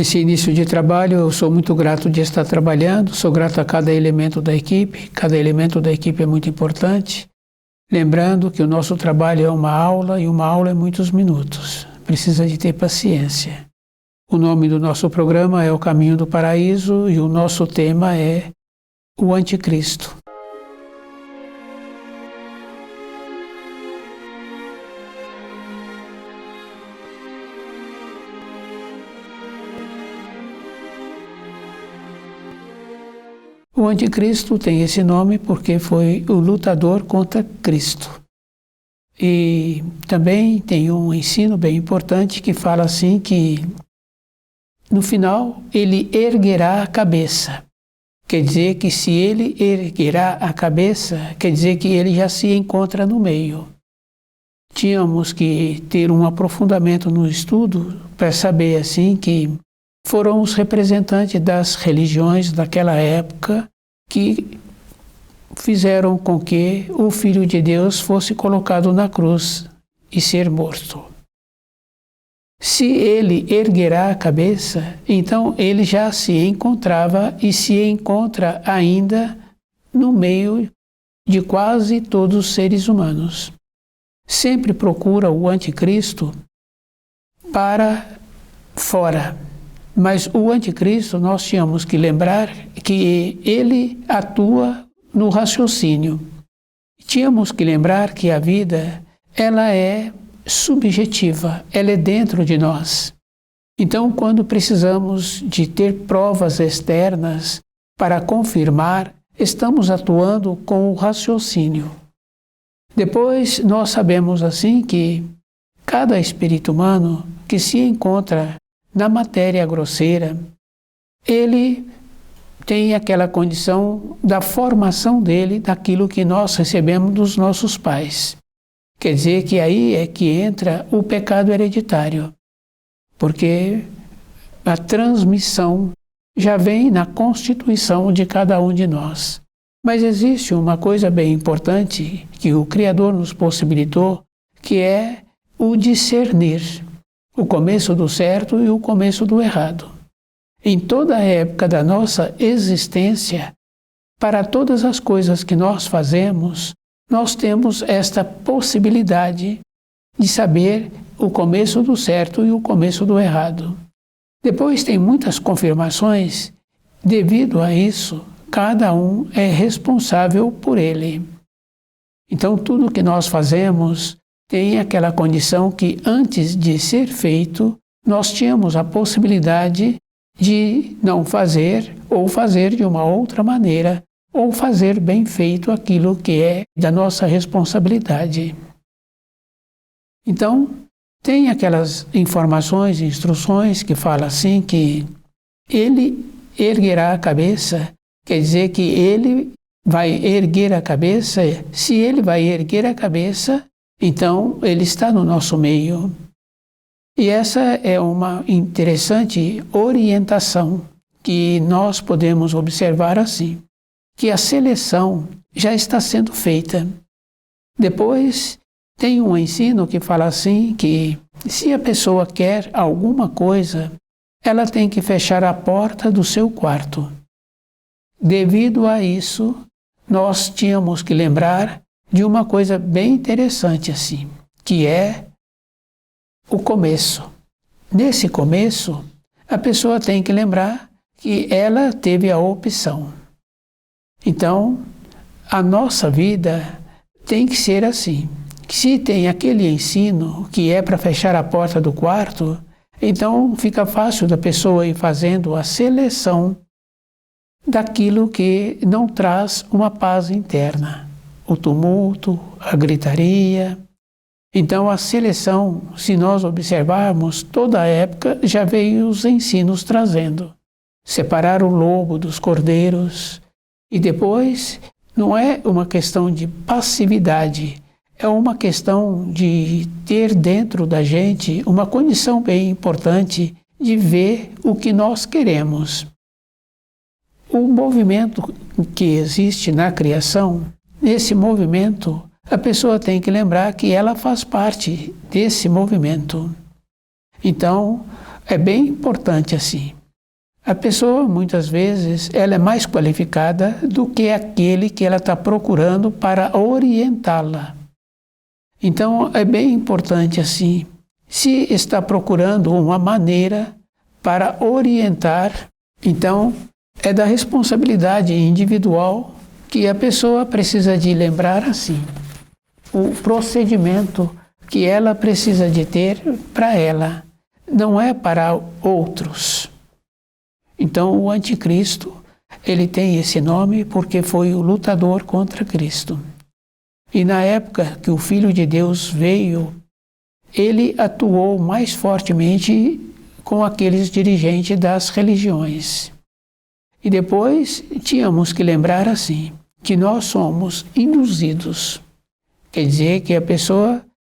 Esse início de trabalho, eu sou muito grato de estar trabalhando, sou grato a cada elemento da equipe é muito importante. Lembrando que o nosso trabalho é uma aula e uma aula é muitos minutos, precisa de ter paciência. O nome do nosso programa é O Caminho do Paraíso e o nosso tema é o Anticristo. O Anticristo tem esse nome porque foi o lutador contra Cristo. E também tem um ensino bem importante que fala assim que no final ele erguerá a cabeça. Quer dizer que se ele erguerá a cabeça, quer dizer que ele já se encontra no meio. Tínhamos que ter um aprofundamento no estudo para saber assim que foram os representantes das religiões daquela época que fizeram com que o Filho de Deus fosse colocado na cruz e ser morto. Se ele erguerá a cabeça, então ele já se encontrava e se encontra ainda no meio de quase todos os seres humanos. Sempre procura o Anticristo para fora. Mas o Anticristo, nós tínhamos que lembrar que ele atua no raciocínio. Tínhamos que lembrar que a vida, ela é subjetiva, ela é dentro de nós. Então, quando precisamos de ter provas externas para confirmar, estamos atuando com o raciocínio. Depois, nós sabemos assim que cada espírito humano que se encontra na matéria grosseira, ele tem aquela condição da formação dele daquilo que nós recebemos dos nossos pais. Quer dizer que aí é que entra o pecado hereditário, porque a transmissão já vem na constituição de cada um de nós. Mas existe uma coisa bem importante que o Criador nos possibilitou, que é o discernir o começo do certo e o começo do errado. Em toda a época da nossa existência, para todas as coisas que nós fazemos, nós temos esta possibilidade de saber o começo do certo e o começo do errado. Depois tem muitas confirmações, devido a isso, cada um é responsável por ele. Então, tudo que nós fazemos tem aquela condição que, antes de ser feito, nós tínhamos a possibilidade de não fazer, ou fazer de uma outra maneira, ou fazer bem feito aquilo que é da nossa responsabilidade. Então, tem aquelas informações, instruções que falam assim que ele erguerá a cabeça, quer dizer que ele vai erguer a cabeça. Se ele vai erguer a cabeça, então ele está no nosso meio. E essa é uma interessante orientação que nós podemos observar assim, que a seleção já está sendo feita. Depois tem um ensino que fala assim que se a pessoa quer alguma coisa, ela tem que fechar a porta do seu quarto. Devido a isso, nós tínhamos que lembrar de uma coisa bem interessante assim, que é o começo. Nesse começo, a pessoa tem que lembrar que ela teve a opção. Então, a nossa vida tem que ser assim. Se tem aquele ensino que é para fechar a porta do quarto, então fica fácil da pessoa ir fazendo a seleção daquilo que não traz uma paz interna. O tumulto, a gritaria. Então, a seleção, se nós observarmos, toda a época já veio os ensinos trazendo. Separar o lobo dos cordeiros. E depois, não é uma questão de passividade, é uma questão de ter dentro da gente uma condição bem importante de ver o que nós queremos. O movimento que existe na criação, nesse movimento, a pessoa tem que lembrar que ela faz parte desse movimento. Então, é bem importante assim. A pessoa, muitas vezes, ela é mais qualificada do que aquele que ela está procurando para orientá-la. Então, é bem importante assim, se está procurando uma maneira para orientar, então é da responsabilidade individual que a pessoa precisa de lembrar assim, o procedimento que ela precisa de ter para ela, não é para outros. Então o anticristo, ele tem esse nome porque foi o lutador contra Cristo. E na época que o Filho de Deus veio, ele atuou mais fortemente com aqueles dirigentes das religiões. E depois tínhamos que lembrar assim, que nós somos induzidos. Quer dizer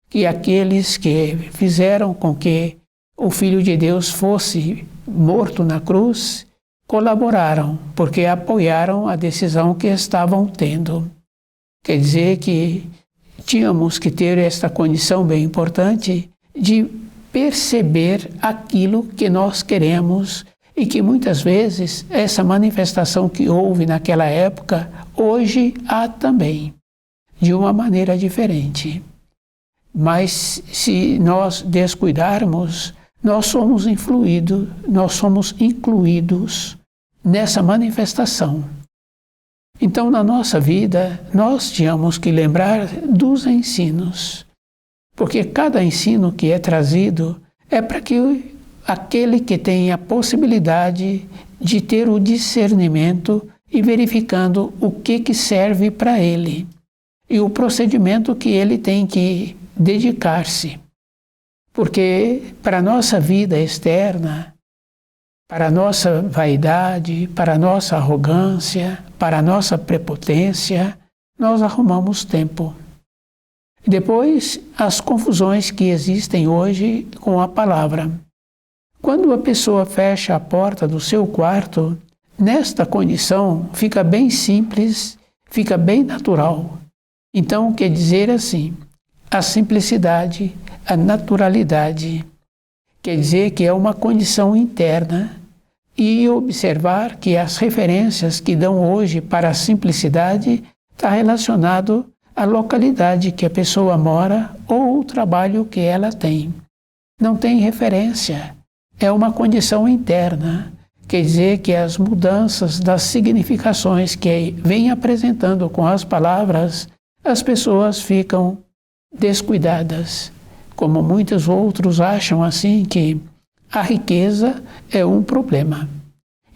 que aqueles que fizeram com que o Filho de Deus fosse morto na cruz, colaboraram, porque apoiaram a decisão que estavam tendo. Quer dizer que tínhamos que ter esta condição bem importante de perceber aquilo que nós queremos e que muitas vezes essa manifestação que houve naquela época, hoje há também, de uma maneira diferente. Mas se nós descuidarmos, nós somos influídos, nós somos incluídos nessa manifestação. Então, na nossa vida, nós tínhamos que lembrar dos ensinos, porque cada ensino que é trazido é para que aquele que tem a possibilidade de ter o discernimento e verificando o que serve para ele e o procedimento que ele tem que dedicar-se. Porque para a nossa vida externa, para a nossa vaidade, para a nossa arrogância, para a nossa prepotência, nós arrumamos tempo. E depois, as confusões que existem hoje com a palavra. Quando a pessoa fecha a porta do seu quarto, nesta condição fica bem simples, fica bem natural. Então, quer dizer assim, a simplicidade, a naturalidade, quer dizer que é uma condição interna e observar que as referências que dão hoje para a simplicidade está relacionado à localidade que a pessoa mora ou o trabalho que ela tem. Não tem referência, é uma condição interna, quer dizer que as mudanças das significações que vem apresentando com as palavras, as pessoas ficam descuidadas, como muitos outros acham assim que a riqueza é um problema.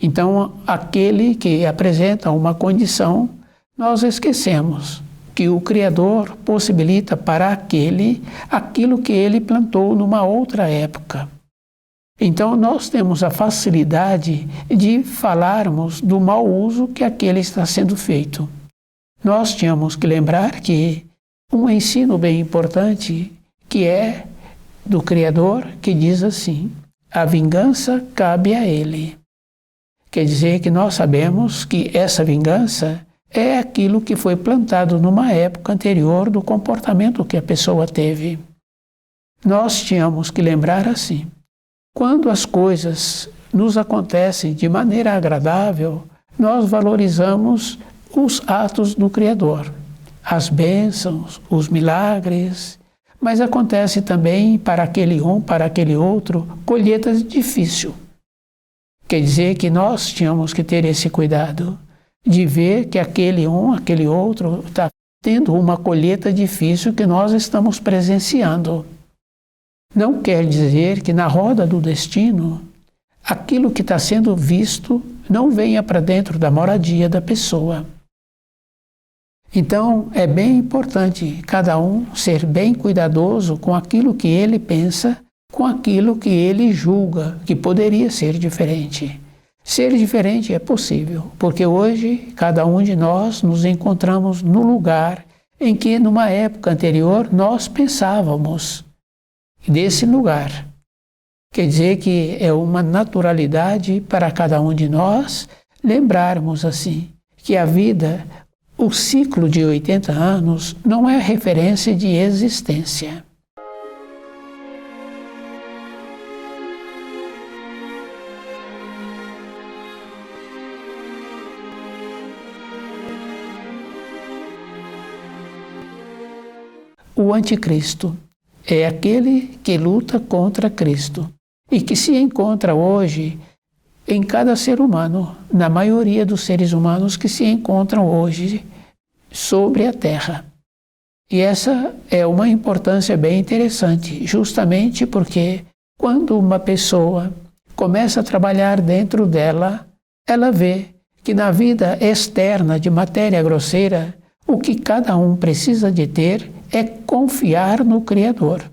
Então, aquele que apresenta uma condição, nós esquecemos que o Criador possibilita para aquele aquilo que ele plantou numa outra época. Então, nós temos a facilidade de falarmos do mau uso que aquele está sendo feito. Nós tínhamos que lembrar que um ensino bem importante que é do Criador, que diz assim, a vingança cabe a Ele. Quer dizer que nós sabemos que essa vingança é aquilo que foi plantado numa época anterior do comportamento que a pessoa teve. Nós tínhamos que lembrar assim, quando as coisas nos acontecem de maneira agradável, nós valorizamos os atos do Criador, as bênçãos, os milagres, mas acontece também para aquele um, para aquele outro, colheitas difíceis. Quer dizer que nós tínhamos que ter esse cuidado de ver que aquele um, aquele outro está tendo uma colheita difícil que nós estamos presenciando. Não quer dizer que na roda do destino, aquilo que está sendo visto não venha para dentro da moradia da pessoa. Então, é bem importante cada um ser bem cuidadoso com aquilo que ele pensa, com aquilo que ele julga que poderia ser diferente. Ser diferente é possível, porque hoje cada um de nós nos encontramos no lugar em que, numa época anterior, nós pensávamos desse lugar. Quer dizer que é uma naturalidade para cada um de nós lembrarmos assim, que a vida, o ciclo de 80 anos, não é referência de existência. o anticristo. É aquele que luta contra Cristo e que se encontra hoje em cada ser humano, na maioria dos seres humanos que se encontram hoje sobre a Terra. E essa é uma importância bem interessante, justamente porque quando uma pessoa começa a trabalhar dentro dela, ela vê que na vida externa de matéria grosseira, o que cada um precisa de ter é confiar no Criador.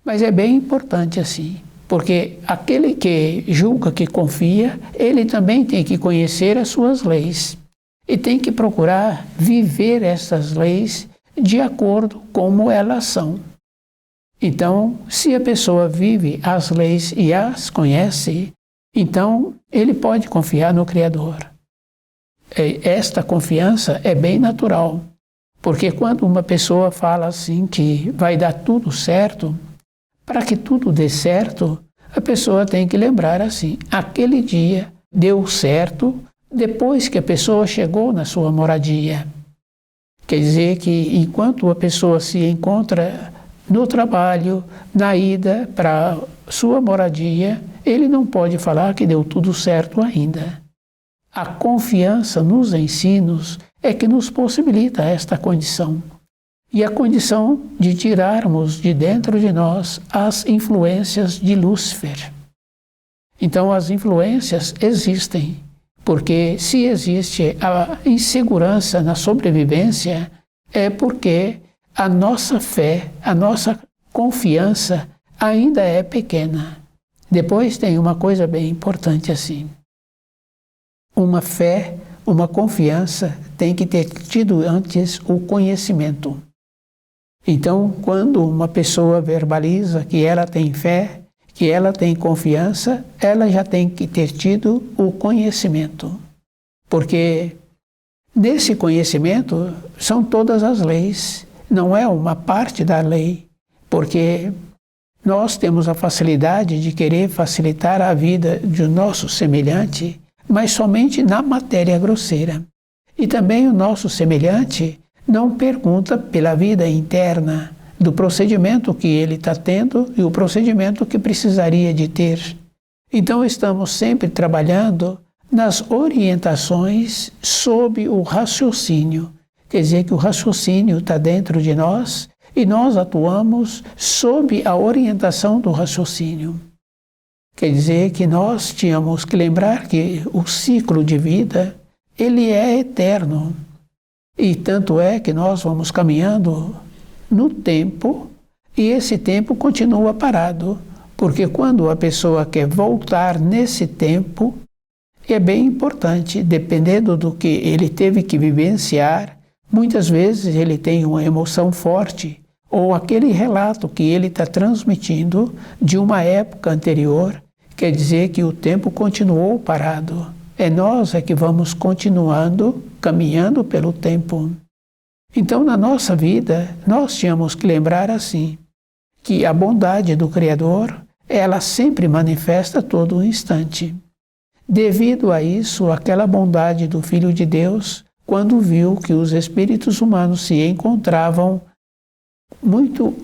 Mas é bem importante assim, porque aquele que julga que confia, ele também tem que conhecer as suas leis e tem que procurar viver essas leis de acordo com como elas são. Então, se a pessoa vive as leis e as conhece, então ele pode confiar no Criador. Esta confiança é bem natural, porque quando uma pessoa fala assim que vai dar tudo certo, para que tudo dê certo, a pessoa tem que lembrar assim, aquele dia deu certo depois que a pessoa chegou na sua moradia. Quer dizer que enquanto a pessoa se encontra no trabalho, na ida para sua moradia, ele não pode falar que deu tudo certo ainda. A confiança nos ensinos é que nos possibilita esta condição. E a condição de tirarmos de dentro de nós as influências de Lúcifer. Então as influências existem. Porque se existe a insegurança na sobrevivência, é porque a nossa fé, a nossa confiança ainda é pequena. Depois tem uma coisa bem importante assim. Uma fé, uma confiança tem que ter tido antes o conhecimento. Então, quando uma pessoa verbaliza que ela tem fé, que ela tem confiança, ela já tem que ter tido o conhecimento. Porque nesse conhecimento são todas as leis, não é uma parte da lei, porque nós temos a facilidade de querer facilitar a vida de nosso semelhante, mas somente na matéria grosseira. E também o nosso semelhante não pergunta pela vida interna, do procedimento que ele está tendo e o procedimento que precisaria de ter. Então estamos sempre trabalhando nas orientações sob o raciocínio. Quer dizer que o raciocínio está dentro de nós e nós atuamos sob a orientação do raciocínio. Quer dizer que nós tínhamos que lembrar que o ciclo de vida, ele é eterno. E tanto é que nós vamos caminhando no tempo, e esse tempo continua parado, porque quando a pessoa quer voltar nesse tempo, é bem importante, dependendo do que ele teve que vivenciar, muitas vezes ele tem uma emoção forte, ou aquele relato que ele está transmitindo de uma época anterior, quer dizer que o tempo continuou parado. É nós que vamos continuando, caminhando pelo tempo. Então, na nossa vida, nós tínhamos que lembrar assim, que a bondade do Criador, ela sempre manifesta a todo instante. Devido a isso, aquela bondade do Filho de Deus, quando viu que os espíritos humanos se encontravam muito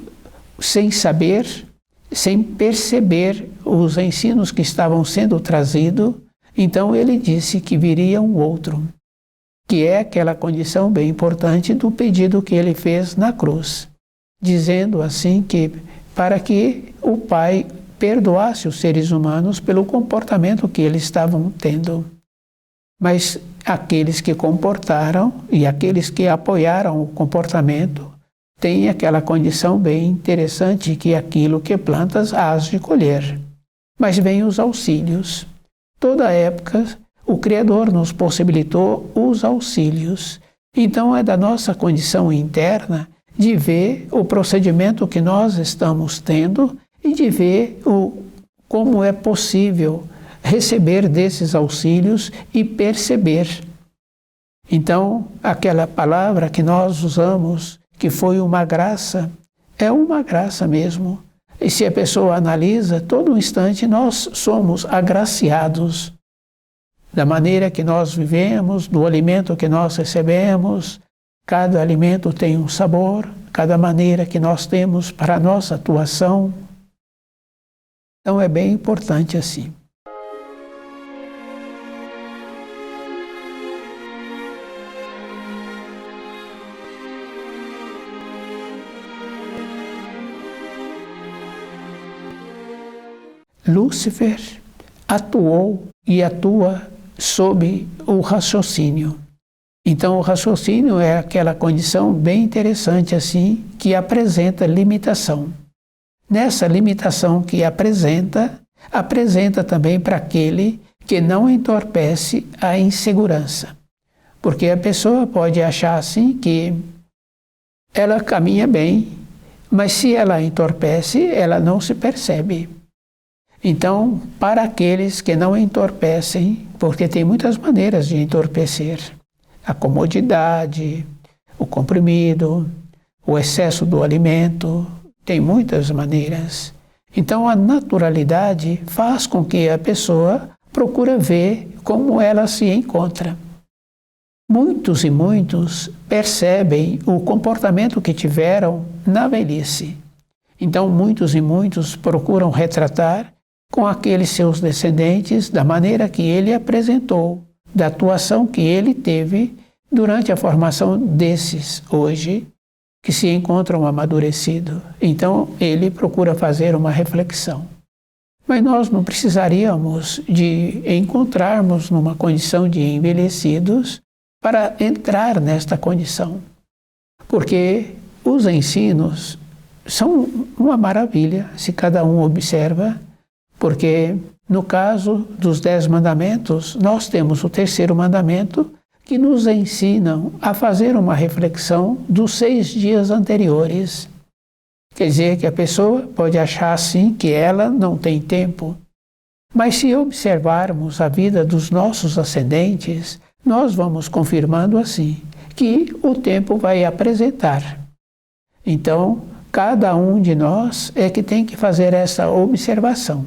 sem saber, sem perceber os ensinos que estavam sendo trazidos, então ele disse que viria um outro, que é aquela condição bem importante do pedido que ele fez na cruz, dizendo assim que para que o Pai perdoasse os seres humanos pelo comportamento que eles estavam tendo. Mas aqueles que comportaram e aqueles que apoiaram o comportamento têm aquela condição bem interessante que aquilo que plantas hás de colher. Mas vêm os auxílios. Toda época o Criador nos possibilitou os auxílios. Então é da nossa condição interna de ver o procedimento que nós estamos tendo e de ver como é possível receber desses auxílios e perceber. Então, aquela palavra que nós usamos, que foi uma graça, é uma graça mesmo. E se a pessoa analisa, todo instante nós somos agraciados da maneira que nós vivemos, do alimento que nós recebemos, Cada alimento tem um sabor, cada maneira que nós temos para a nossa atuação. Então é bem importante assim. Lúcifer atuou e atua sob o raciocínio. Então o raciocínio é aquela condição bem interessante assim, que apresenta limitação. Nessa limitação que apresenta também para aquele que não entorpece a insegurança. Porque a pessoa pode achar assim que ela caminha bem, mas se ela entorpece, ela não se percebe. Então, para aqueles que não entorpecem, porque tem muitas maneiras de entorpecer, a comodidade, o comprimido, o excesso do alimento, tem muitas maneiras. Então, a naturalidade faz com que a pessoa procure ver como ela se encontra. Muitos e muitos percebem o comportamento que tiveram na velhice. Então, muitos e muitos procuram retratar com aqueles seus descendentes da maneira que ele apresentou, da atuação que ele teve durante a formação desses hoje, que se encontram amadurecidos. Então, ele procura fazer uma reflexão. Mas nós não precisaríamos de encontrarmos numa condição de envelhecidos para entrar nesta condição. Porque os ensinos são uma maravilha, se cada um observa, porque no caso dos 10 mandamentos, nós temos o 3º mandamento, que nos ensinam a fazer uma reflexão dos 6 dias anteriores. Quer dizer que a pessoa pode achar assim que ela não tem tempo, mas se observarmos a vida dos nossos ascendentes, nós vamos confirmando assim que o tempo vai apresentar. Então, cada um de nós é que tem que fazer essa observação.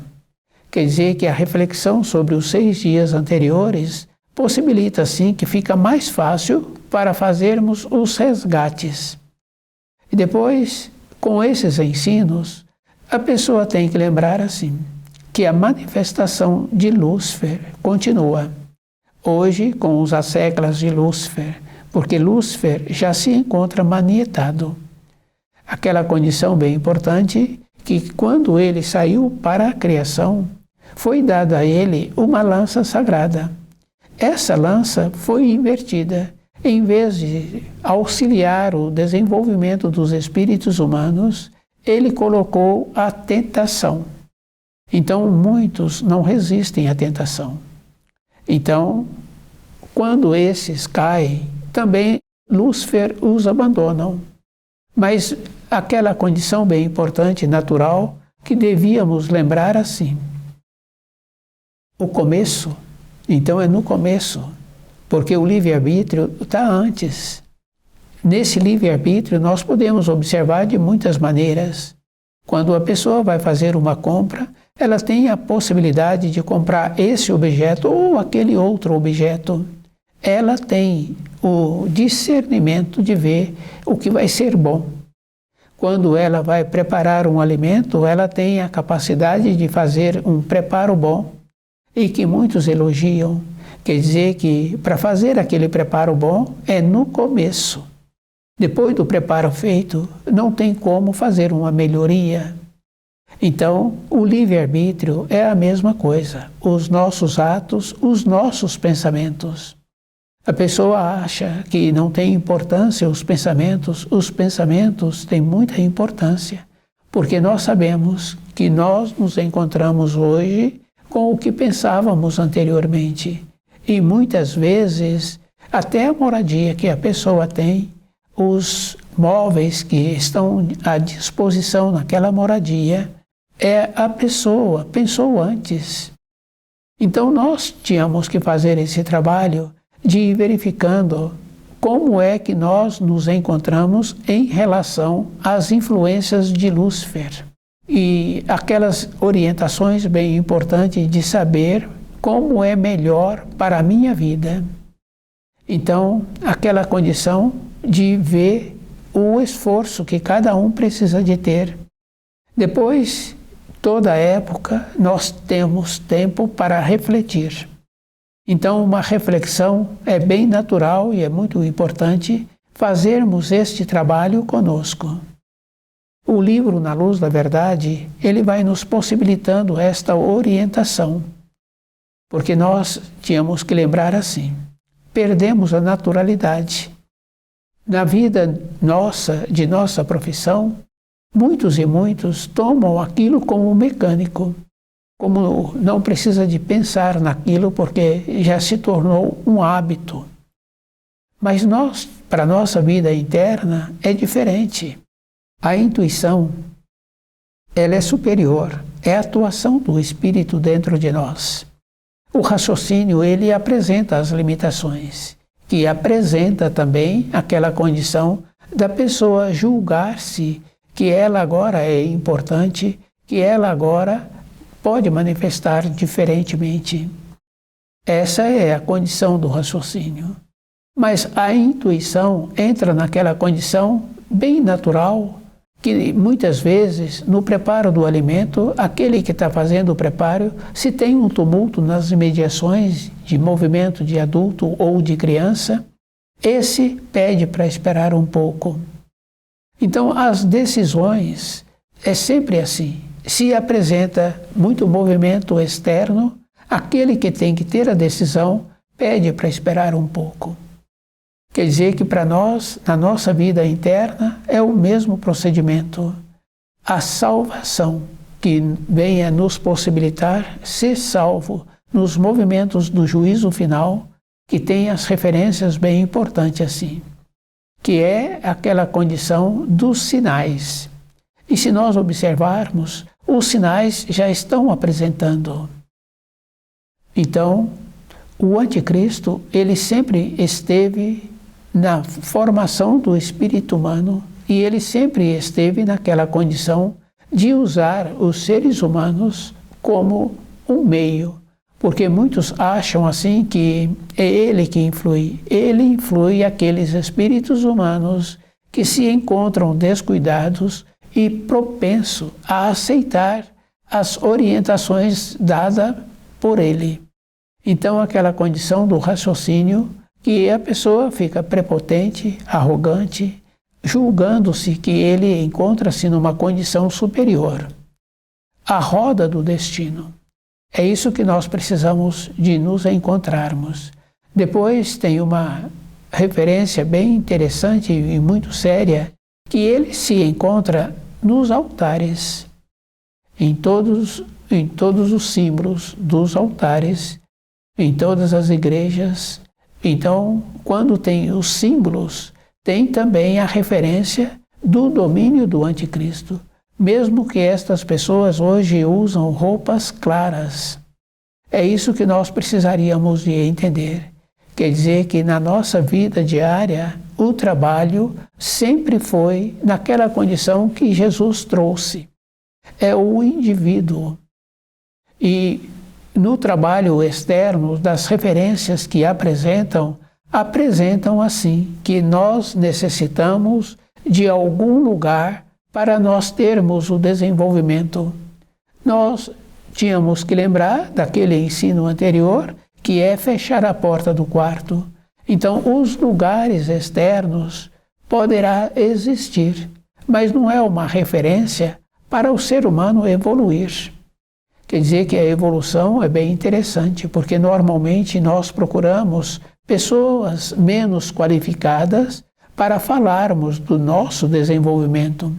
Quer dizer que a reflexão sobre os 6 dias anteriores possibilita, assim, que fica mais fácil para fazermos os resgates. E depois, com esses ensinos, a pessoa tem que lembrar, assim, que a manifestação de Lúcifer continua. Hoje, com os asseclas de Lúcifer, porque Lúcifer já se encontra manietado. Aquela condição bem importante que, quando ele saiu para a criação, foi dada a ele uma lança sagrada. Essa lança foi invertida. Em vez de auxiliar o desenvolvimento dos espíritos humanos, ele colocou a tentação. Então, muitos não resistem à tentação. Então, quando esses caem, também Lúcifer os abandonam. Mas aquela condição bem importante, natural, que devíamos lembrar assim. O começo, então é no começo, porque o livre-arbítrio está antes. Nesse livre-arbítrio nós podemos observar de muitas maneiras. Quando a pessoa vai fazer uma compra, ela tem a possibilidade de comprar esse objeto ou aquele outro objeto. Ela tem o discernimento de ver o que vai ser bom. Quando ela vai preparar um alimento, ela tem a capacidade de fazer um preparo bom e que muitos elogiam. Quer dizer que para fazer aquele preparo bom é no começo. Depois do preparo feito, não tem como fazer uma melhoria. Então, o livre-arbítrio é a mesma coisa. Os nossos atos, os nossos pensamentos. A pessoa acha que não tem importância os pensamentos têm muita importância, porque nós sabemos que nós nos encontramos hoje com o que pensávamos anteriormente. E muitas vezes, até a moradia que a pessoa tem, os móveis que estão à disposição naquela moradia, a pessoa pensou antes. Então nós tínhamos que fazer esse trabalho de ir verificando como é que nós nos encontramos em relação às influências de Lúcifer. E aquelas orientações bem importantes de saber como é melhor para a minha vida. Então, aquela condição de ver o esforço que cada um precisa de ter. Depois, toda época, nós temos tempo para refletir. Então, uma reflexão é bem natural e é muito importante fazermos este trabalho conosco. O livro Na Luz da Verdade, ele vai nos possibilitando esta orientação, porque nós tínhamos que lembrar assim, perdemos a naturalidade. Na vida nossa, de nossa profissão, muitos e muitos tomam aquilo como mecânico, como não precisa de pensar naquilo porque já se tornou um hábito. Mas nós, para a nossa vida interna, é diferente. A intuição, ela é superior, é a atuação do Espírito dentro de nós. O raciocínio, ele apresenta as limitações, que apresenta também aquela condição da pessoa julgar-se que ela agora é importante, que ela agora pode manifestar diferentemente. Essa é a condição do raciocínio. Mas a intuição entra naquela condição bem natural, que muitas vezes no preparo do alimento, aquele que está fazendo o preparo, se tem um tumulto nas imediações de movimento de adulto ou de criança, esse pede para esperar um pouco. Então, as decisões é sempre assim. Se apresenta muito movimento externo, aquele que tem que ter a decisão pede para esperar um pouco. Quer dizer que para nós, na nossa vida interna, é o mesmo procedimento. A salvação que venha nos possibilitar ser salvo nos movimentos do juízo final, que tem as referências bem importantes assim, que é aquela condição dos sinais. E se nós observarmos, os sinais já estão apresentando. Então, o anticristo, ele sempre esteve na formação do espírito humano e ele sempre esteve naquela condição de usar os seres humanos como um meio, porque muitos acham assim que é ele que influi. Ele influi aqueles espíritos humanos que se encontram descuidados e propensos a aceitar as orientações dadas por ele. Então, aquela condição do raciocínio que a pessoa fica prepotente, arrogante, julgando-se que ele encontra-se numa condição superior. A roda do destino. É isso que nós precisamos de nos encontrarmos. Depois tem uma referência bem interessante e muito séria, que ele se encontra nos altares, em todos os símbolos dos altares, em todas as igrejas. Então, quando tem os símbolos, tem também a referência do domínio do anticristo, mesmo que estas pessoas hoje usam roupas claras. É isso que nós precisaríamos de entender. Quer dizer que na nossa vida diária, o trabalho sempre foi naquela condição que Jesus trouxe. É o indivíduo. E no trabalho externo, das referências que apresentam assim que nós necessitamos de algum lugar para nós termos o desenvolvimento. Nós tínhamos que lembrar daquele ensino anterior, que é fechar a porta do quarto. Então, os lugares externos poderá existir, mas não é uma referência para o ser humano evoluir. Quer dizer que a evolução é bem interessante, porque normalmente nós procuramos pessoas menos qualificadas para falarmos do nosso desenvolvimento.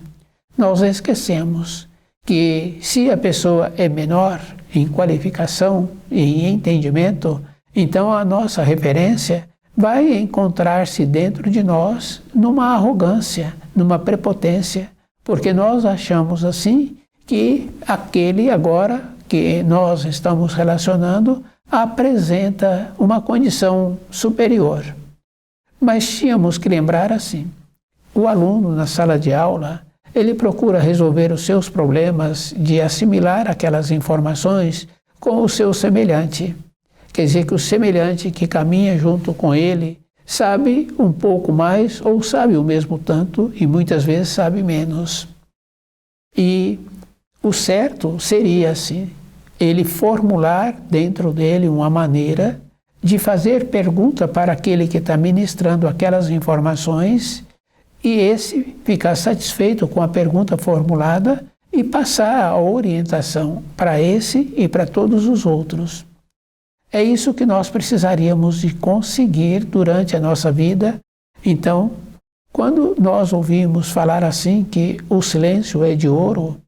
Nós esquecemos que se a pessoa é menor em qualificação e em entendimento, então a nossa referência vai encontrar-se dentro de nós numa arrogância, numa prepotência, porque nós achamos assim que aquele agora que nós estamos relacionando apresenta uma condição superior. Mas tínhamos que lembrar assim, o aluno na sala de aula, ele procura resolver os seus problemas de assimilar aquelas informações com o seu semelhante. Quer dizer que o semelhante que caminha junto com ele sabe um pouco mais ou sabe o mesmo tanto e muitas vezes sabe menos. E o certo seria assim, ele formular dentro dele uma maneira de fazer pergunta para aquele que está ministrando aquelas informações e esse ficar satisfeito com a pergunta formulada e passar a orientação para esse e para todos os outros. É isso que nós precisaríamos de conseguir durante a nossa vida. Então, quando nós ouvimos falar assim que o silêncio é de ouro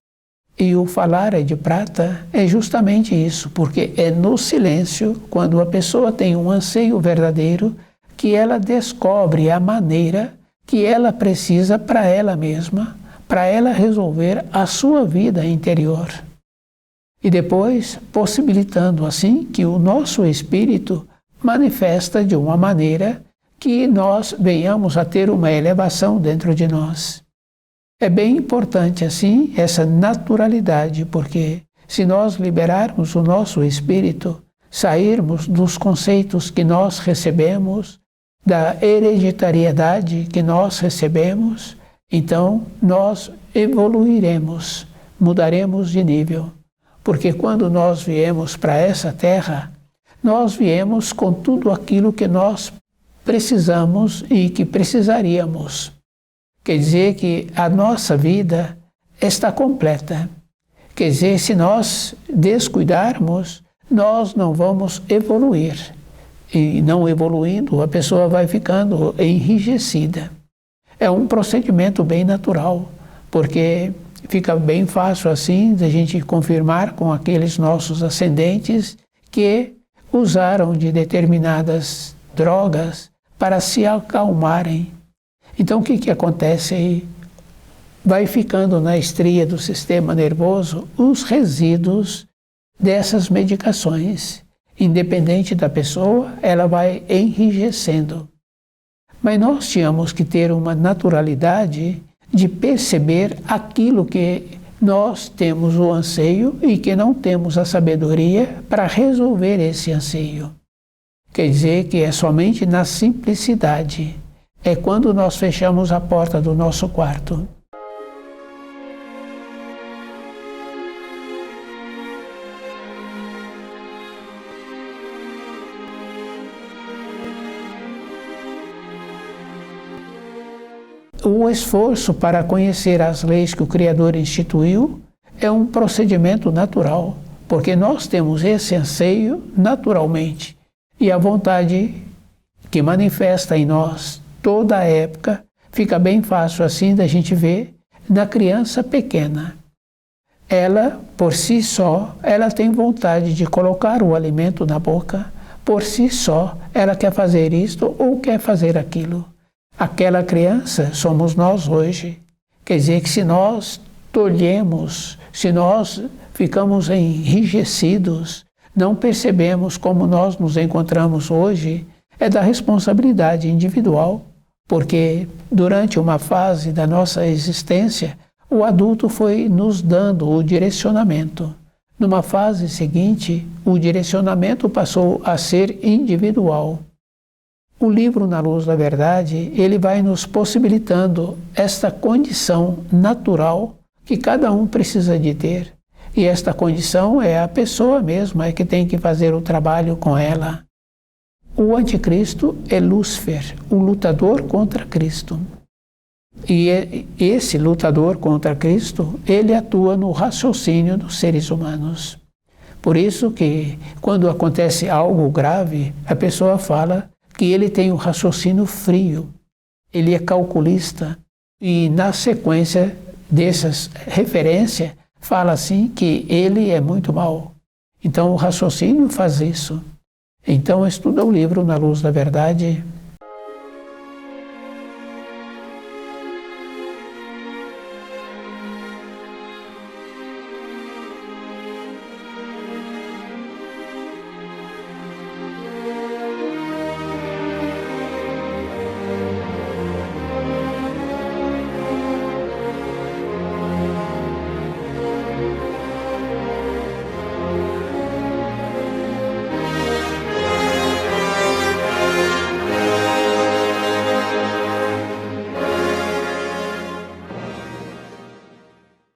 e o falar é de prata, é justamente isso, porque é no silêncio, quando a pessoa tem um anseio verdadeiro, que ela descobre a maneira que ela precisa para ela mesma, para ela resolver a sua vida interior. E depois, possibilitando assim que o nosso espírito manifesta de uma maneira que nós venhamos a ter uma elevação dentro de nós. É bem importante assim essa naturalidade, porque se nós liberarmos o nosso espírito, sairmos dos conceitos que nós recebemos, da hereditariedade que nós recebemos, então nós evoluiremos, mudaremos de nível. Porque quando nós viemos para essa terra, nós viemos com tudo aquilo que nós precisamos e que precisaríamos. Quer dizer que a nossa vida está completa. Quer dizer, se nós descuidarmos, nós não vamos evoluir. E não evoluindo, a pessoa vai ficando enrijecida. É um procedimento bem natural, porque fica bem fácil assim de a gente confirmar com aqueles nossos ascendentes que usaram de determinadas drogas para se acalmarem. Então o que acontece aí? Vai ficando na estria do sistema nervoso os resíduos dessas medicações. Independente da pessoa, ela vai enrijecendo. Mas nós tínhamos que ter uma naturalidade de perceber aquilo que nós temos o anseio e que não temos a sabedoria para resolver esse anseio. Quer dizer que é somente na simplicidade. É quando nós fechamos a porta do nosso quarto. O esforço para conhecer as leis que o Criador instituiu é um procedimento natural, porque nós temos esse anseio naturalmente e a vontade que manifesta em nós toda a época fica bem fácil assim da gente ver na criança pequena. Ela, por si só, ela tem vontade de colocar o alimento na boca, por si só, ela quer fazer isto ou quer fazer aquilo. Aquela criança somos nós hoje. Quer dizer que se nós tolhemos, se nós ficamos enrijecidos, não percebemos como nós nos encontramos hoje, é da responsabilidade individual, porque durante uma fase da nossa existência, o adulto foi nos dando o direcionamento. Numa fase seguinte, o direcionamento passou a ser individual. O livro Na Luz da Verdade, ele vai nos possibilitando esta condição natural que cada um precisa de ter. E esta condição é a pessoa mesma que tem que fazer o trabalho com ela. O anticristo é Lúcifer, o lutador contra Cristo. E esse lutador contra Cristo, ele atua no raciocínio dos seres humanos. Por isso que, quando acontece algo grave, a pessoa fala que ele tem um raciocínio frio, ele é calculista, e na sequência dessas referências, fala assim que ele é muito mau. Então o raciocínio faz isso. Então estuda o livro Na Luz da Verdade,